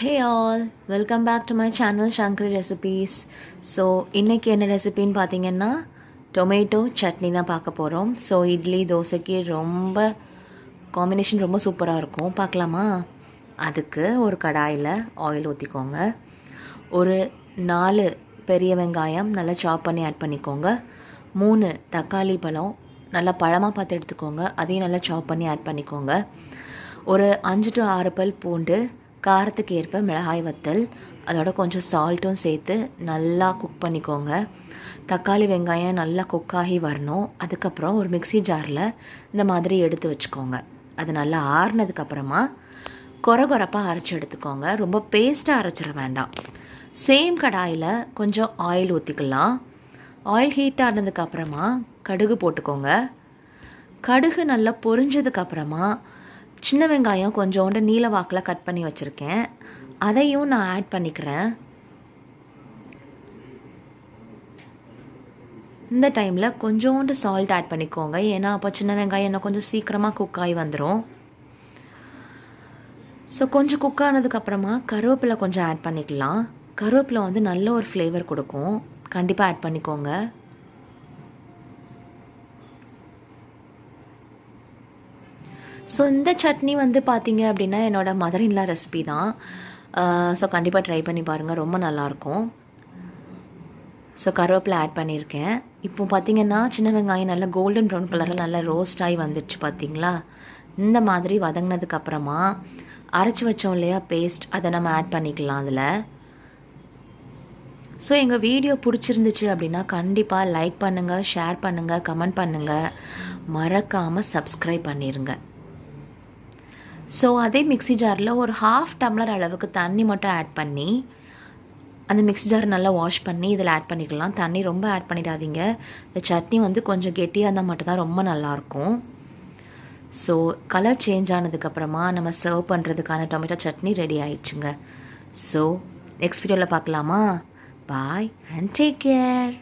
Hey all, welcome back to my channel Shankari Recipes. So இன்றைக்கி என்ன ரெசிபின்னு பார்த்தீங்கன்னா tomato chutney தான் பார்க்க போகிறோம். ஸோ இட்லி தோசைக்கு ரொம்ப காம்பினேஷன் ரொம்ப சூப்பராக இருக்கும். பார்க்கலாமா? அதுக்கு ஒரு கடாயில் ஆயில் ஊற்றிக்கோங்க. ஒரு 4 பெரிய வெங்காயம் நல்லா சாப் பண்ணி ஆட் பண்ணிக்கோங்க. 3 தக்காளி பழம் நல்லா பழமாக பார்த்து எடுத்துக்கோங்க. அதையும் நல்லா சாப் பண்ணி ஆட் பண்ணிக்கோங்க. ஒரு 5 to 6 பல் பூண்டு, காரத்துக்கு ஏற்ப மிளகாய் வத்தல், அதோட கொஞ்சம் சால்ட்டும் சேர்த்து நல்லா குக் பண்ணிக்கோங்க. தக்காளி வெங்காயம் நல்லா குக் ஆகி வரணும். அதுக்கப்புறம் ஒரு மிக்சி ஜாரில் இந்த மாதிரி எடுத்து வச்சுக்கோங்க. அது நல்லா ஆறுனதுக்கப்புறமா கொரகொரப்பாக அரைச்சி எடுத்துக்கோங்க. ரொம்ப பேஸ்ட்டாக அரைச்சிட வேண்டாம். சேம் கடாயில் கொஞ்சம் ஆயில் ஊற்றிக்கலாம். ஆயில் ஹீட் ஆனதுக்கப்புறமா கடுகு போட்டுக்கோங்க. கடுகு நல்லா பொரிஞ்சதுக்கப்புறமா சின்ன வெங்காயம் கொஞ்சோண்டு நீல வாக்கில் கட் பண்ணி வச்சுருக்கேன், அதையும் நான் ஆட் பண்ணிக்கிறேன். இந்த டைமில் கொஞ்சோண்டு சால்ட் ஆட் பண்ணிக்கோங்க, ஏன்னா அப்போ சின்ன வெங்காயம் இன்னும் கொஞ்சம் சீக்கிரமாக குக் ஆகி வந்துடும். ஸோ கொஞ்சம் குக் ஆனதுக்கப்புறமா கருவேப்பிலை கொஞ்சம் ஆட் பண்ணிக்கலாம். கருவேப்பிலை வந்து நல்ல ஒரு ஃப்ளேவர் கொடுக்கும், கண்டிப்பாக ஆட் பண்ணிக்கோங்க. ஸோ இந்த சட்னி வந்து பார்த்தீங்க அப்படின்னா என்னோடய மதர் இன் லா ரெசிபி தான். ஸோ கண்டிப்பாக ட்ரை பண்ணி பாருங்கள், ரொம்ப நல்லாயிருக்கும். ஸோ கருவேப்பிலை ஆட் பண்ணியிருக்கேன். இப்போ பார்த்திங்கன்னா சின்ன வெங்காயம் நல்லா கோல்டன் ப்ரௌன் கலரில் நல்லா ரோஸ்ட் ஆகி வந்துடுச்சு பார்த்தீங்களா? இந்த மாதிரி வதங்கினதுக்கப்புறமா அரைச்சி வச்சோம் இல்லையா பேஸ்ட், அதை நம்ம ஆட் பண்ணிக்கலாம் அதில். ஸோ எங்கள் வீடியோ பிடிச்சிருந்துச்சு அப்படின்னா கண்டிப்பாக லைக் பண்ணுங்கள், ஷேர் பண்ணுங்கள், கமெண்ட் பண்ணுங்கள், மறக்காமல் சப்ஸ்கிரைப் பண்ணிடுங்க. ஸோ அதே மிக்ஸி ஜாரில் ஒரு 1/2 டம்ளர் அளவுக்கு தண்ணி மட்டும் ஆட் பண்ணி அந்த மிக்ஸி ஜார் நல்லா வாஷ் பண்ணி இதில் ஆட் பண்ணிக்கலாம். தண்ணி ரொம்ப ஆட் பண்ணிடாதீங்க. இந்த சட்னி வந்து கொஞ்சம் கெட்டியாக இருந்தால் மட்டும்தான் ரொம்ப நல்லாயிருக்கும். ஸோ கலர் சேஞ்ச் ஆனதுக்கப்புறமா நம்ம சர்வ் பண்ணுறதுக்கான டொமேட்டோ சட்னி ரெடி ஆயிடுச்சுங்க. ஸோ நெக்ஸ்ட் வீடியோவில் பார்க்கலாமா? பாய் அண்ட் டேக் கேர்.